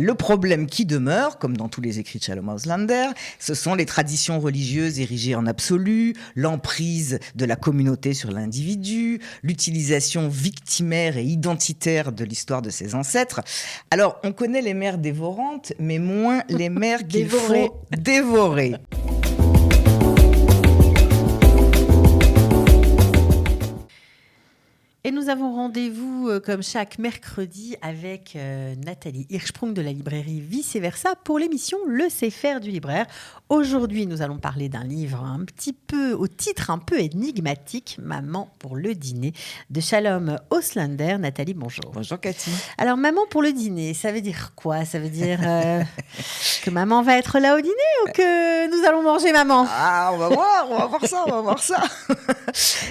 Le problème qui demeure, comme dans tous les écrits de Shalom Auslander, ce sont les traditions religieuses érigées en absolu, l'emprise de la communauté sur l'individu, l'utilisation victimaire et identitaire de l'histoire de ses ancêtres. Alors, on connaît les mères dévorantes, mais moins les mères qu'il faut dévorer. Et nous avons rendez-vous, comme chaque mercredi, avec Nathalie Hirschsprung de la librairie Vice Versa pour l'émission Le Sefer du libraire. Aujourd'hui, nous allons parler d'un livre un petit peu, au titre un peu énigmatique, Maman pour le dîner, de Shalom Auslander. Nathalie, bonjour. Bonjour Cathy. Alors, Maman pour le dîner, ça veut dire quoi ? Ça veut dire que maman va être là au dîner ou que nous allons manger maman ? Ah, on va voir ça.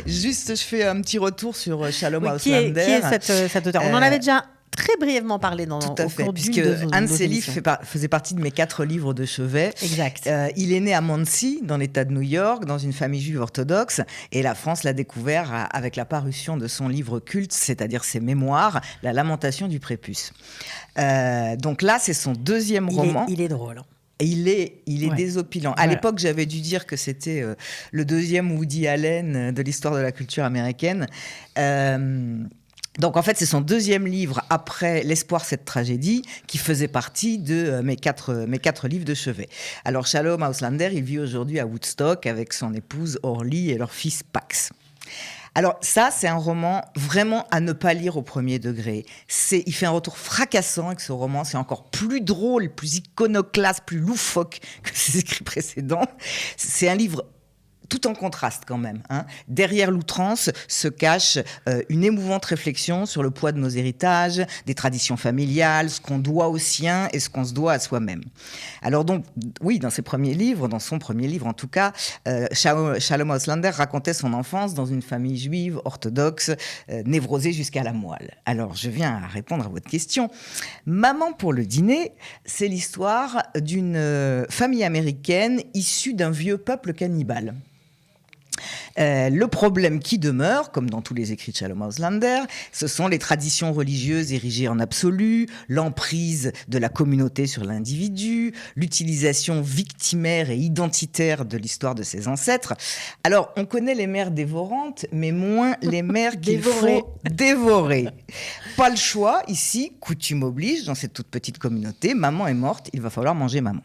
Juste, je fais un petit retour sur Shalom Auslander. Qui est cet auteur ? On en avait déjà très brièvement parlé au cours puisque un de ses livres faisait partie de mes 4 livres de chevet. Exact. Il est né à Monsey, dans l'État de New York, dans une famille juive orthodoxe, et la France l'a découvert avec la parution de son livre culte, c'est-à-dire ses mémoires, La Lamentation du prépuce. Donc là, c'est son deuxième roman. Il est drôle. Et il est désopilant. À l'époque, j'avais dû dire que c'était le deuxième Woody Allen de l'histoire de la culture américaine. Donc en fait, c'est son deuxième livre après L'espoir, cette tragédie, qui faisait partie de mes quatre livres de chevet. Alors Shalom Auslander, il vit aujourd'hui à Woodstock avec son épouse Orly et leur fils Pax. Alors ça, c'est un roman vraiment à ne pas lire au premier degré. Il fait un retour fracassant avec ce roman. C'est encore plus drôle, plus iconoclaste, plus loufoque que ses écrits précédents. C'est un livre tout en contraste quand même. Derrière l'outrance se cache une émouvante réflexion sur le poids de nos héritages, des traditions familiales, ce qu'on doit aux siens et ce qu'on se doit à soi-même. Alors donc, oui, dans son premier livre en tout cas, Shalom Auslander racontait son enfance dans une famille juive orthodoxe, névrosée jusqu'à la moelle. Alors, je viens à répondre à votre question. Maman pour le dîner, c'est l'histoire d'une famille américaine issue d'un vieux peuple cannibale. Le problème qui demeure, comme dans tous les écrits de Shalom Auslander, ce sont les traditions religieuses érigées en absolu, l'emprise de la communauté sur l'individu, l'utilisation victimaire et identitaire de l'histoire de ses ancêtres. Alors, on connaît les mères dévorantes, mais moins les mères qu'il faut dévorer. Pas le choix, ici, coutume oblige, dans cette toute petite communauté, maman est morte, il va falloir manger maman.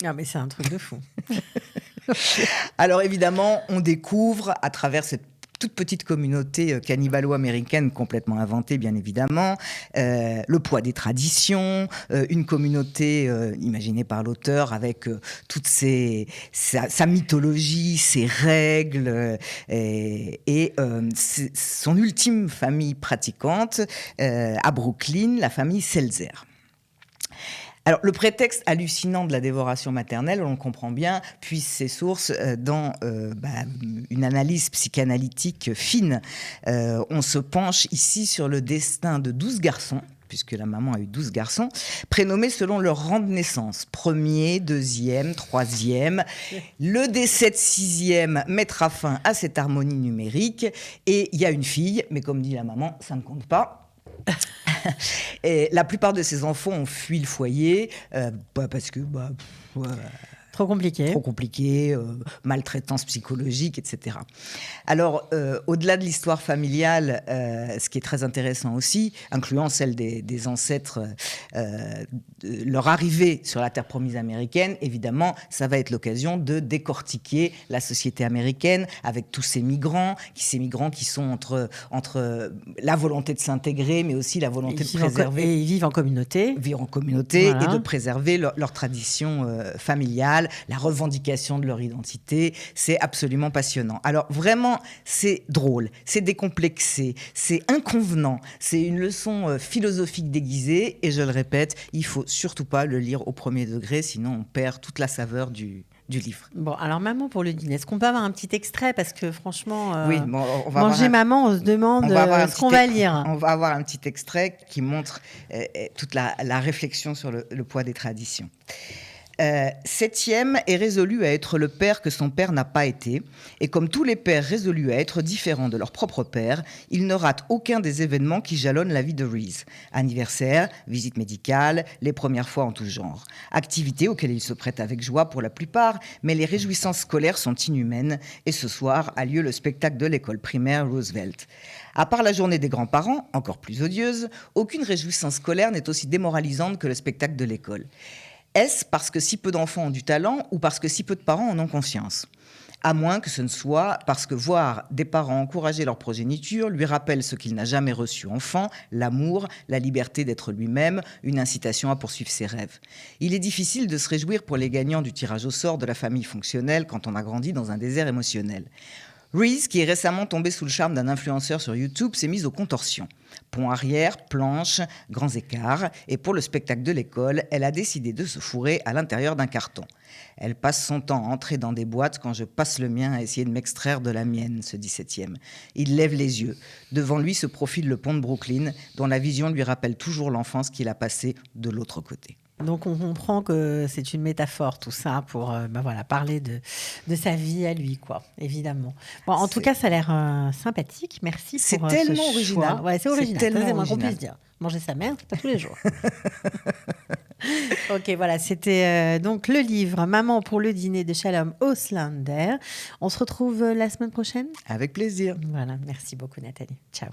Ah mais c'est un truc de fou. Alors évidemment, on découvre à travers cette toute petite communauté cannibalo-américaine complètement inventée, bien évidemment, le poids des traditions, une communauté imaginée par l'auteur avec toute sa mythologie, ses règles et son ultime famille pratiquante à Brooklyn, la famille Seltzer. Alors, le prétexte hallucinant de la dévoration maternelle, on le comprend bien, puise ses sources dans une analyse psychanalytique fine. On se penche ici sur le destin de 12 garçons, puisque la maman a eu 12 garçons, prénommés selon leur rang de naissance. Premier, deuxième, troisième. Le décès de sixième mettra fin à cette harmonie numérique. Et il y a une fille, mais comme dit la maman, ça ne compte pas. Et la plupart de ces enfants ont fui le foyer parce que Trop compliqué, maltraitance psychologique, etc. Alors, au-delà de l'histoire familiale, ce qui est très intéressant aussi, incluant celle des ancêtres, leur arrivée sur la terre promise américaine, évidemment, ça va être l'occasion de décortiquer la société américaine avec tous ces migrants qui sont entre la volonté de s'intégrer, mais aussi la volonté de préserver. Et ils vivent en communauté. Voilà. Et de préserver leur tradition familiale, la revendication de leur identité. C'est absolument passionnant. Alors vraiment, c'est drôle, c'est décomplexé, c'est inconvenant, c'est une leçon philosophique déguisée, et je le répète, il faut surtout pas le lire au premier degré, sinon on perd toute la saveur du livre. Bon, alors maman pour le dîner, est-ce qu'on peut avoir un petit extrait, parce que franchement, oui, on va manger maman, on se demande ce qu'on va lire. On va avoir un petit extrait qui montre toute la réflexion sur le poids des traditions. Septième est résolu à être le père que son père n'a pas été. Et comme tous les pères résolus à être différents de leur propre père, il ne rate aucun des événements qui jalonnent la vie de Reese. Anniversaire, visite médicale, les premières fois en tout genre. Activités auxquelles il se prête avec joie pour la plupart, mais les réjouissances scolaires sont inhumaines. Et ce soir a lieu le spectacle de l'école primaire Roosevelt. À part la journée des grands-parents, encore plus odieuse, aucune réjouissance scolaire n'est aussi démoralisante que le spectacle de l'école. Est-ce parce que si peu d'enfants ont du talent ou parce que si peu de parents en ont conscience ? À moins que ce ne soit parce que voir des parents encourager leur progéniture lui rappelle ce qu'il n'a jamais reçu enfant, l'amour, la liberté d'être lui-même, une incitation à poursuivre ses rêves. Il est difficile de se réjouir pour les gagnants du tirage au sort de la famille fonctionnelle quand on a grandi dans un désert émotionnel. Reese, qui est récemment tombée sous le charme d'un influenceur sur YouTube, s'est mise aux contorsions. Pont arrière, planches, grands écarts. Et pour le spectacle de l'école, elle a décidé de se fourrer à l'intérieur d'un carton. Elle passe son temps à entrer dans des boîtes quand je passe le mien à essayer de m'extraire de la mienne, ce 17e. Il lève les yeux. Devant lui se profile le pont de Brooklyn, dont la vision lui rappelle toujours l'enfance qu'il a passée de l'autre côté. Donc on comprend que c'est une métaphore tout ça pour parler de sa vie à lui, quoi, évidemment. Bon, en tout cas, ça a l'air sympathique. Merci c'est pour tellement ce original. choix. Ouais, c'est original. C'est tellement c'est moins qu'on original. puisse dire. Manger sa mère, c'est pas tous les jours. Ok, voilà, c'était donc le livre Maman pour le dîner de Shalom Auslander. On se retrouve la semaine prochaine. Avec plaisir. Voilà, merci beaucoup Nathalie. Ciao.